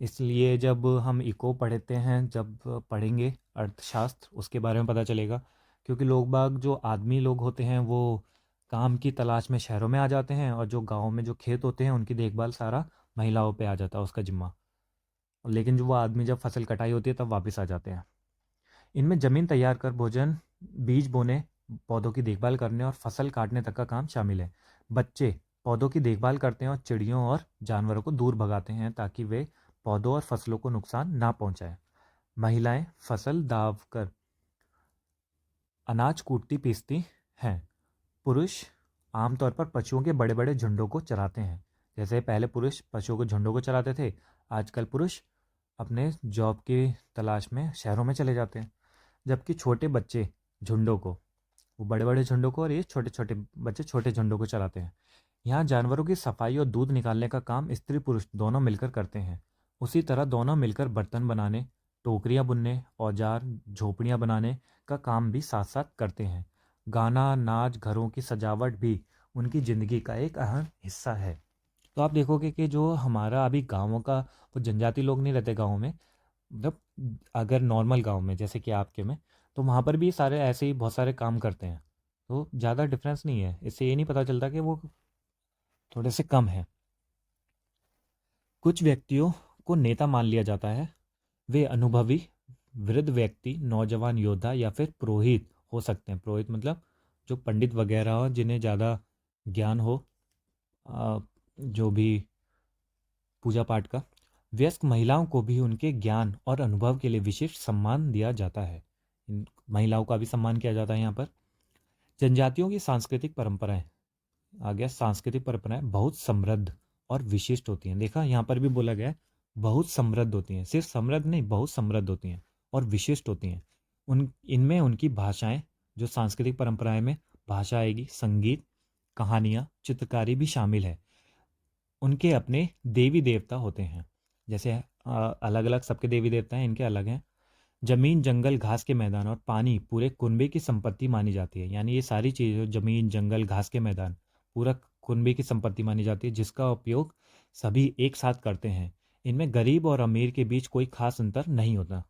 इसलिए जब हम इको पढ़ते हैं, जब पढ़ेंगे अर्थशास्त्र, उसके बारे में पता चलेगा। क्योंकि लोग बाग जो आदमी लोग होते हैं वो काम की तलाश में शहरों में आ जाते हैं, और जो गाँव में जो खेत होते हैं उनकी देखभाल सारा महिलाओं पे आ जाता है उसका जिम्मा। लेकिन जो वो आदमी जब फसल कटाई होती है तब वापस आ जाते हैं। इनमें ज़मीन तैयार कर भोजन, बीज बोने, पौधों की देखभाल करने और फसल काटने तक का काम शामिल है। बच्चे पौधों की देखभाल करते हैं और चिड़ियों और जानवरों को दूर भगाते हैं ताकि वे पौधों और फसलों को नुकसान ना पहुंचाएं। महिलाएं फसल दाव कर अनाज कूटती पीसती हैं। पुरुष आमतौर पर पशुओं के बड़े बड़े झुंडों को चराते हैं। जैसे पहले पुरुष पशुओं के झुंडों को चराते थे, आजकल पुरुष अपने जॉब की तलाश में शहरों में चले जाते हैं। जबकि छोटे बच्चे झुंडों को, वो बड़े बड़े झुंडों को, और ये छोटे छोटे बच्चे छोटे झुंडों को चलाते हैं। यहाँ जानवरों की सफाई और दूध निकालने का काम स्त्री पुरुष दोनों मिलकर करते हैं। उसी तरह दोनों मिलकर बर्तन बनाने, टोकरियाँ बुनने, औजार, झोपड़ियाँ बनाने का काम भी साथ साथ करते हैं। गाना, नाच, घरों की सजावट भी उनकी ज़िंदगी का एक अहम हिस्सा है। तो आप देखोगे कि जो हमारा अभी गाँवों का, वो जनजाति लोग नहीं रहते गाँव में, मतलब अगर नॉर्मल गांव में जैसे कि आपके में, तो वहाँ पर भी सारे ऐसे ही बहुत सारे काम करते हैं। तो ज़्यादा डिफरेंस नहीं है, इससे ये नहीं पता चलता कि वो थोड़े से कम है। कुछ व्यक्तियों को नेता मान लिया जाता है। वे अनुभवी वृद्ध व्यक्ति, नौजवान योद्धा या फिर पुरोहित हो सकते हैं। पुरोहित मतलब जो पंडित वगैरह हो, जिन्हें ज़्यादा ज्ञान हो आ, जो भी पूजा पाठ का। वयस्क महिलाओं को भी उनके ज्ञान और अनुभव के लिए विशेष सम्मान दिया जाता है। महिलाओं का भी सम्मान किया जाता है यहाँ पर। जनजातियों की सांस्कृतिक परंपराएं, आ गया सांस्कृतिक परंपराएं बहुत समृद्ध और विशिष्ट होती हैं। देखा यहाँ पर भी बोला गया है, बहुत समृद्ध होती हैं, सिर्फ समृद्ध नहीं, बहुत समृद्ध होती हैं और विशिष्ट होती हैं। इनमें उनकी भाषाएं, जो सांस्कृतिक परंपराएं में भाषा आएगी, संगीत, कहानियाँ, चित्रकारी भी शामिल है। उनके अपने देवी देवता होते हैं। जैसे अलग अलग सबके देवी देवता हैं, इनके अलग हैं। जमीन, जंगल, घास के मैदान और पानी पूरे कुनबे की संपत्ति मानी जाती है। यानी ये सारी चीज़ें, जमीन, जंगल, घास के मैदान, पूरा कुनबे की संपत्ति मानी जाती है, जिसका उपयोग सभी एक साथ करते हैं। इनमें गरीब और अमीर के बीच कोई खास अंतर नहीं होता।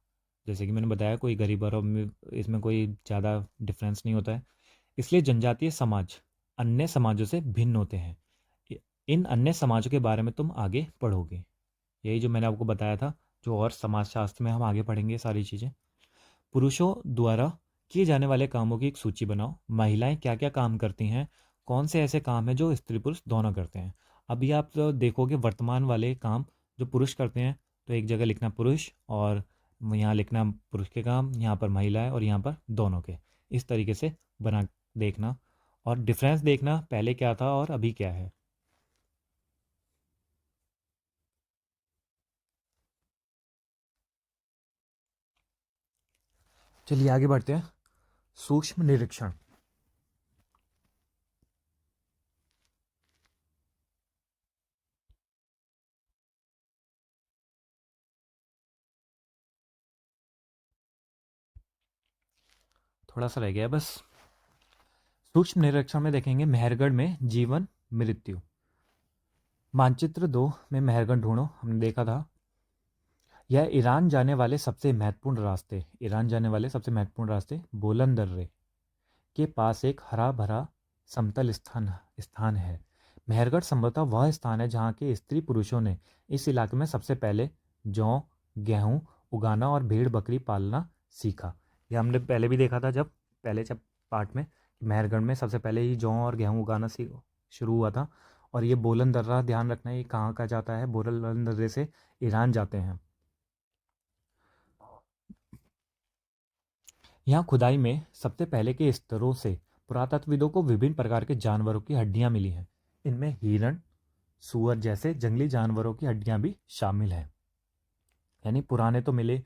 जैसे कि मैंने बताया, कोई गरीब और अमीर, इसमें कोई ज़्यादा डिफरेंस नहीं होता है। इसलिए जनजातीय समाज अन्य समाजों से भिन्न होते हैं। इन अन्य समाजों के बारे में तुम आगे पढ़ोगे। यही जो मैंने आपको बताया था, जो और समाजशास्त्र में हम आगे पढ़ेंगे सारी चीज़ें। पुरुषों द्वारा किए जाने वाले कामों की एक सूची बनाओ। महिलाएं क्या क्या काम करती हैं, कौन से ऐसे काम हैं जो स्त्री पुरुष दोनों करते हैं। अभी आप तो देखोगे वर्तमान वाले काम जो पुरुष करते हैं, तो एक जगह लिखना पुरुष और यहाँ लिखना पुरुष के काम, यहाँ पर महिलाएं और यहाँ पर दोनों के। इस तरीके से बना देखना और डिफरेंस देखना, पहले क्या था और अभी क्या है। चलिए आगे बढ़ते हैं। सूक्ष्म निरीक्षण। थोड़ा सा रह गया बस। सूक्ष्म निरीक्षण में देखेंगे मेहरगढ़ में जीवन मृत्यु। मानचित्र 2 में मेहरगढ़ ढूंढो, हमने देखा था। यह ईरान जाने वाले सबसे महत्वपूर्ण रास्ते बोलन दर्रे के पास एक हरा भरा समतल स्थान है। मेहरगढ़ संभवतः वह स्थान है जहाँ के स्त्री पुरुषों ने इस इलाके में सबसे पहले जौ, गेहूं उगाना और भेड़ बकरी पालना सीखा। यह हमने पहले भी देखा था जब पार्ट में, मेहरगढ़ में सबसे पहले ही जौ और गेहूं उगाना शुरू हुआ था। और ये बोलन दर्रा, ध्यान रखना, ये कहाँ का जाता है, बोलन दर्रे से ईरान जाते हैं। यहाँ खुदाई में सबसे पहले के स्तरों से पुरातत्वविदों को विभिन्न प्रकार के जानवरों की हड्डियां मिली हैं। इनमें हिरण, सूअर जैसे जंगली जानवरों की हड्डियां भी शामिल हैं। यानी पुराने तो मिले,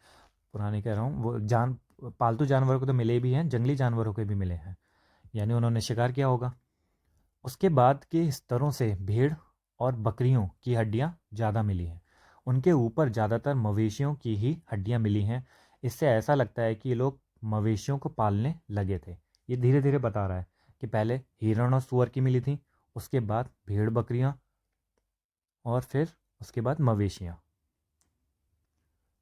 पुराने कह रहा हूँ, वो पालतू जानवरों को तो मिले भी हैं, जंगली जानवरों के भी मिले हैं, यानी उन्होंने शिकार किया होगा। उसके बाद के स्तरों से भेड़ और बकरियों की हड्डियां ज़्यादा मिली हैं। उनके ऊपर ज़्यादातर मवेशियों की ही हड्डियां मिली हैं। इससे ऐसा लगता है कि ये लोग मवेशियों को पालने लगे थे। ये धीरे धीरे बता रहा है कि पहले हिरण और सूअर की मिली थी, उसके बाद भेड़ बकरियां और फिर उसके बाद मवेशियां।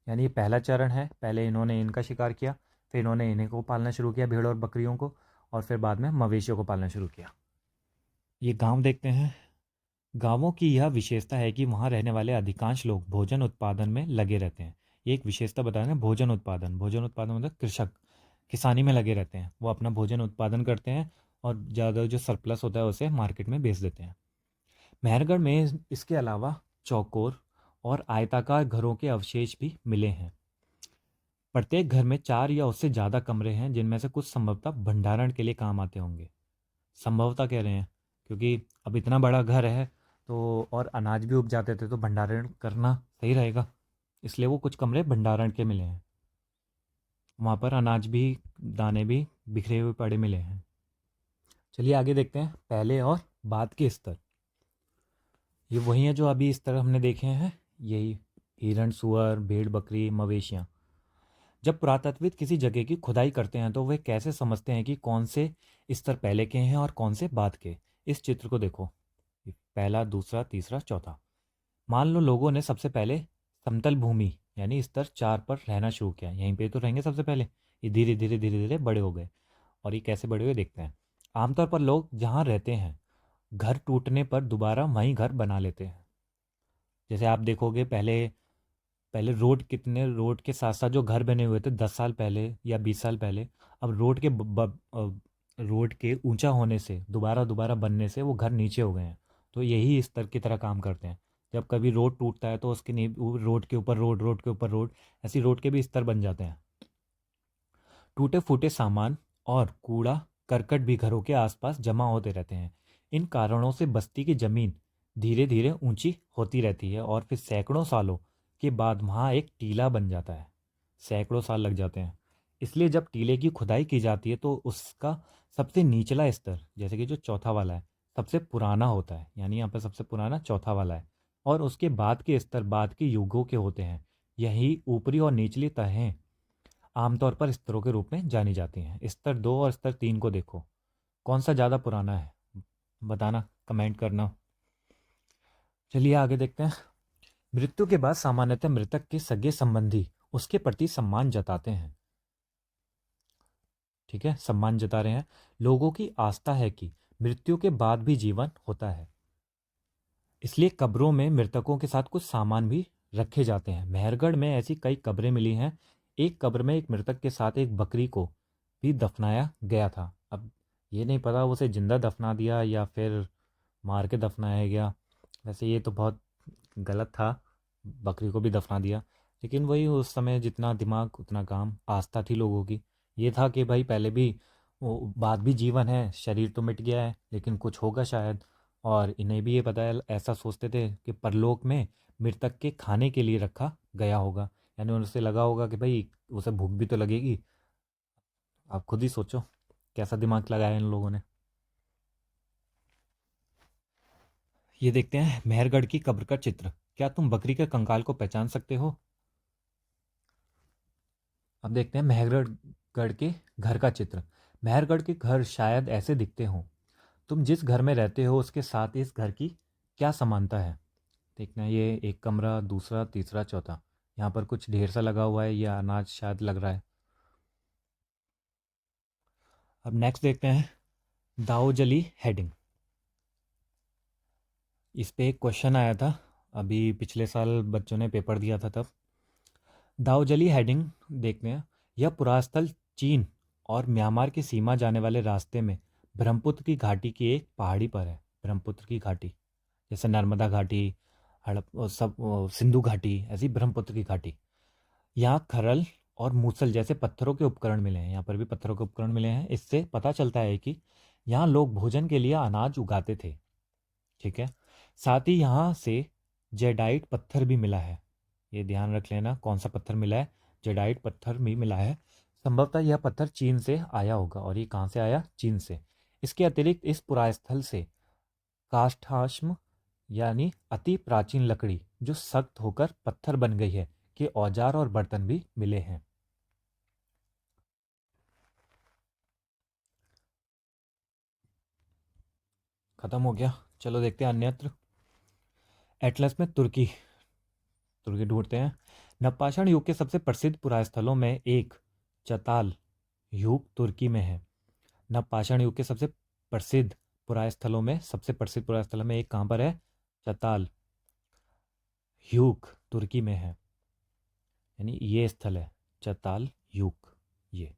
यानी ये पहला चरण है, पहले इन्होंने इनका शिकार किया, फिर इन्होंने इन्हें को पालना शुरू किया, भेड़ और बकरियों को, और फिर बाद में मवेशियों को पालना शुरू किया। ये गांव देखते हैं। गांवों की यह विशेषता है कि वहां रहने वाले अधिकांश लोग भोजन उत्पादन में लगे रहते हैं। ये एक विशेषता बता रहे हैं, भोजन उत्पादन मतलब कृषक किसानी में लगे रहते हैं। वो अपना भोजन उत्पादन करते हैं और ज़्यादा जो सरप्लस होता है उसे मार्केट में बेच देते हैं। मेहरगढ़ में इसके अलावा चौकोर और आयताकार घरों के अवशेष भी मिले हैं। प्रत्येक घर में 4 या उससे ज़्यादा कमरे हैं, जिनमें से कुछ संभवतः भंडारण के लिए काम आते होंगे। संभवतः कह रहे हैं क्योंकि अब इतना बड़ा घर है तो, और अनाज भी उग जाते थे, तो भंडारण करना सही रहेगा, इसलिए वो कुछ कमरे भंडारण के मिले हैं। वहाँ पर अनाज भी, दाने भी बिखरे हुए पड़े मिले हैं। चलिए आगे देखते हैं पहले और बाद के स्तर। ये वही है जो अभी स्तर हमने देखे हैं, यही हिरण, सुअर, भेड़ बकरी, मवेशियाँ। जब पुरातत्वविद किसी जगह की खुदाई करते हैं तो वे कैसे समझते हैं कि कौन से स्तर पहले के हैं और कौन से बाद के। इस चित्र को देखो, पहला, दूसरा, तीसरा, चौथा। मान लो लोगों ने सबसे पहले समतल भूमि यानी स्तर 4 पर रहना शुरू किया, यहीं पे तो रहेंगे सबसे पहले। ये धीरे धीरे धीरे धीरे बड़े हो गए, और ये कैसे बड़े हुए देखते हैं। आमतौर पर लोग जहाँ रहते हैं, घर टूटने पर दोबारा वहीं घर बना लेते हैं। जैसे आप देखोगे पहले पहले रोड के साथ साथ जो घर बने हुए थे 10 साल पहले या 20 साल पहले, अब रोड के ऊंचा होने से, दोबारा दोबारा बनने से वो घर नीचे हो गए हैं। तो यही स्तर की तरह काम करते हैं। जब कभी रोड टूटता है तो उसके रोड के ऊपर रोड, रोड के ऊपर रोड, ऐसी रोड के भी स्तर बन जाते हैं। टूटे फूटे सामान और कूड़ा करकट भी घरों के आसपास जमा होते रहते हैं। इन कारणों से बस्ती की जमीन धीरे धीरे ऊंची होती रहती है और फिर सैकड़ों सालों के बाद वहाँ एक टीला बन जाता है। सैकड़ों साल लग जाते हैं। इसलिए जब टीले की खुदाई की जाती है तो उसका सबसे निचला स्तर, जैसे कि जो चौथा वाला है, सबसे पुराना होता है। यानी यहाँ पर सबसे पुराना चौथा वाला है, और उसके बाद के स्तर बाद के युगों के होते हैं। यही ऊपरी और निचली तहें आमतौर पर स्तरों के रूप में जानी जाती हैं। स्तर 2 और स्तर 3 को देखो, कौन सा ज़्यादा पुराना है, बताना, कमेंट करना। चलिए आगे देखते हैं। मृत्यु के बाद सामान्यतः मृतक के सगे संबंधी उसके प्रति सम्मान जताते हैं। ठीक है, सम्मान जता रहे हैं। लोगों की आस्था है कि मृत्यु के बाद भी जीवन होता है, इसलिए कब्रों में मृतकों के साथ कुछ सामान भी रखे जाते हैं। मेहरगढ़ में ऐसी कई कब्रें मिली हैं। एक कब्र में एक मृतक के साथ एक बकरी को भी दफनाया गया था। अब ये नहीं पता उसे जिंदा दफना दिया या फिर मार के दफनाया गया। वैसे ये तो बहुत गलत था, बकरी को भी दफना दिया। लेकिन वही, उस समय जितना दिमाग उतना काम, आस्था थी लोगों की। ये था कि भाई पहले भी, वो बाद भी जीवन है, शरीर तो मिट गया है लेकिन कुछ होगा शायद। और इन्हें भी ये पता है, ऐसा सोचते थे कि परलोक में मृतक के खाने के लिए रखा गया होगा। यानी उनसे लगा होगा कि भाई उसे भूख भी तो लगेगी। आप खुद ही सोचो कैसा दिमाग लगाया इन लोगों ने। ये देखते हैं मेहरगढ़ की कब्र का चित्र। क्या तुम बकरी के कंकाल को पहचान सकते हो? अब देखते हैं मेहरगढ़ के घर का चित्र। मेहरगढ़ के घर शायद ऐसे दिखते हों। तुम जिस घर में रहते हो उसके साथ इस घर की क्या समानता है? देखना, ये एक कमरा, दूसरा, तीसरा, चौथा। यहाँ पर कुछ ढेर सा लगा हुआ है, या अनाज शायद लग रहा है। अब नेक्स्ट देखते हैं दाऊजली हेडिंग। इस पे एक क्वेश्चन आया था, अभी पिछले साल बच्चों ने पेपर दिया था तब। दाऊजली हेडिंग देखते हैं। यह पुरास्थल चीन और म्यांमार की सीमा जाने वाले रास्ते में ब्रह्मपुत्र की घाटी की एक पहाड़ी पर है। ब्रह्मपुत्र की घाटी, जैसे नर्मदा घाटी, हड़प और सब सिंधु घाटी, ऐसी ब्रह्मपुत्र की घाटी। यहाँ खरल और मूसल जैसे पत्थरों के उपकरण मिले हैं। यहाँ पर भी पत्थरों के उपकरण मिले हैं। इससे पता चलता है कि यहाँ लोग भोजन के लिए अनाज उगाते थे। ठीक है। साथ ही यहाँ से जेडाइट पत्थर भी मिला है। ये ध्यान रख लेना कौन सा पत्थर मिला है। जेडाइट पत्थर भी मिला है। संभवतः यह पत्थर चीन से आया होगा। और ये कहाँ से आया? चीन से। इसके अतिरिक्त इस पुरास्थल से काष्ठाश्म यानी अति प्राचीन लकड़ी जो सख्त होकर पत्थर बन गई है के औजार और बर्तन भी मिले हैं। खत्म हो गया। चलो देखते हैं अन्यत्र। एटलस में तुर्की। तुर्की ढूंढते हैं। नवपाषाण युग के सबसे प्रसिद्ध पुरास्थलों में एक चताल युग तुर्की में है। नवपाषाण युग के सबसे प्रसिद्ध पुरास्थलों में एक कहाँ पर है? चताल युग तुर्की में है। यानी ये स्थल है चताल युग। ये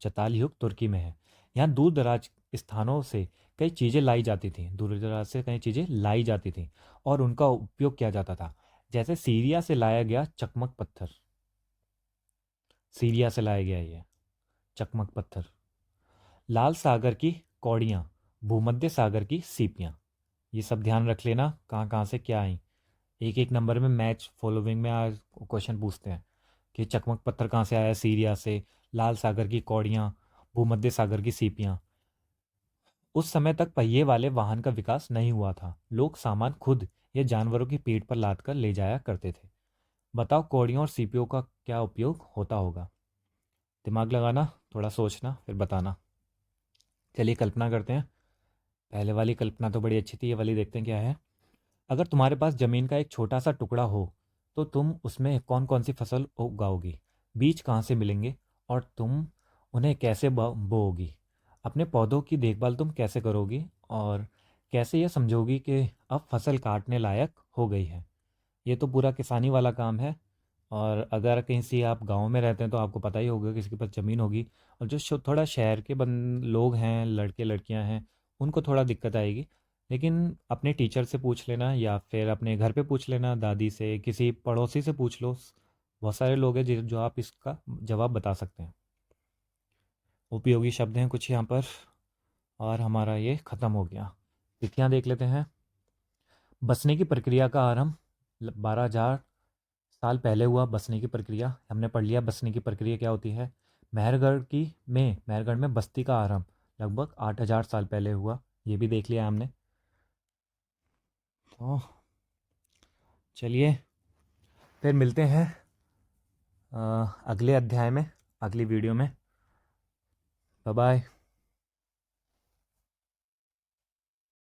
चताल युग तुर्की में है। यहाँ दूर दराज स्थानों से कई चीज़ें लाई जाती थीं। दूर दराज से कई चीज़ें लाई जाती थीं और उनका उपयोग किया जाता था। जैसे सीरिया से लाया गया चकमक पत्थर। सीरिया से लाया गया ये चकमक पत्थर। लाल सागर की कौड़ियाँ, भूमध्य सागर की सीपियाँ। ये सब ध्यान रख लेना कहाँ कहाँ से क्या आई। एक एक नंबर में मैच फॉलोइंग में आज क्वेश्चन पूछते हैं कि चकमक पत्थर कहाँ से आया? सीरिया से। लाल सागर की कौड़ियाँ, भूमध्य सागर की सीपियाँ। उस समय तक पहिए वाले वाहन का विकास नहीं हुआ था। लोग सामान खुद या जानवरों की पीठ पर लाद कर ले जाया करते थे। बताओ कौड़ियों और सीपियों का क्या उपयोग होता होगा? दिमाग लगाना, थोड़ा सोचना, फिर बताना। चलिए कल्पना करते हैं। पहले वाली कल्पना तो बड़ी अच्छी थी, ये वाली देखते हैं क्या है। अगर तुम्हारे पास ज़मीन का एक छोटा सा टुकड़ा हो तो तुम उसमें कौन कौन सी फसल उगाओगी? बीज कहाँ से मिलेंगे? और तुम उन्हें कैसे बोओगी? अपने पौधों की देखभाल तुम कैसे करोगी? और कैसे यह समझोगी कि अब फसल काटने लायक हो गई है? ये तो पूरा किसानी वाला काम है। और अगर कहीं से आप गांव में रहते हैं तो आपको पता ही होगा किसी के पास ज़मीन होगी। और जो थोड़ा शहर के लोग हैं, लड़के लड़कियां हैं, उनको थोड़ा दिक्कत आएगी। लेकिन अपने टीचर से पूछ लेना या फिर अपने घर पे पूछ लेना, दादी से, किसी पड़ोसी से पूछ लो। बहुत सारे लोग हैं जो आप इसका जवाब बता सकते हैं। उपयोगी शब्द हैं कुछ यहाँ पर। और हमारा ये ख़त्म हो गया। तिथियाँ देख लेते हैं। बसने की प्रक्रिया का आरंभ 12,000 साल पहले हुआ। बसने की प्रक्रिया हमने पढ़ लिया। बसने की प्रक्रिया क्या होती है? मेहरगढ़ में बस्ती का आरंभ लगभग 8,000 साल पहले हुआ। ये भी देख लिया हमने। तो चलिए फिर मिलते हैं अगले अध्याय में, अगली वीडियो में। Bye bye.